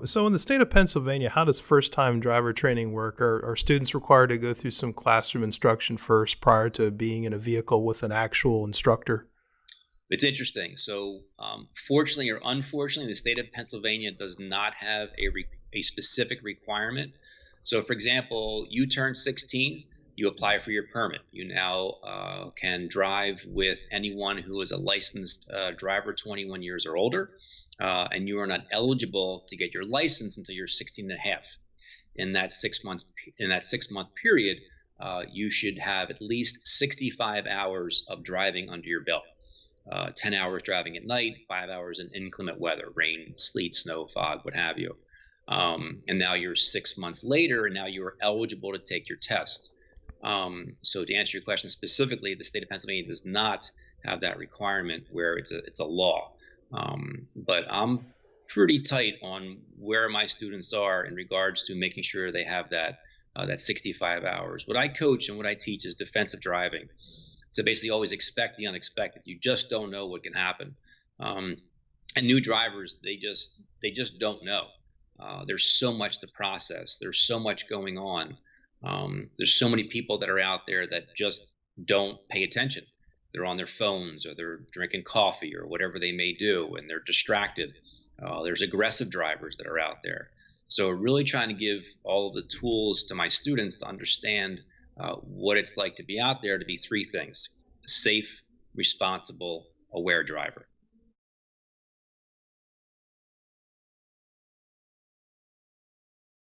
So, in the state of Pennsylvania, how does first-time driver training work? Are students required to go through some classroom instruction first prior to being in a vehicle with an actual instructor? It's interesting. So, fortunately or unfortunately, the state of Pennsylvania does not have a specific requirement. So, for example, you turn 16, you apply for your permit. You now can drive with anyone who is a licensed driver 21 years or older, and you are not eligible to get your license until you're 16 and a half. In that 6 months, in that 6 month period, you should have at least 65 hours of driving under your belt. 10 hours driving at night, 5 hours in inclement weather, rain, sleet, snow, fog, what have you. And now you're 6 months later, and now you are eligible to take your test. So to answer your question specifically, the state of Pennsylvania does not have that requirement where it's a law. But I'm pretty tight on where my students are in regards to making sure they have that 65 hours. What I coach and what I teach is defensive driving. To basically always expect the unexpected. You just don't know what can happen. And new drivers, they just don't know. There's so much to process. There's so much going on. There's so many people that are out there that just don't pay attention. They're on their phones or they're drinking coffee or whatever they may do, and they're distracted. There's aggressive drivers that are out there. So really trying to give all of the tools to my students to understand what it's like to be out there, to be three things: safe, responsible, aware driver.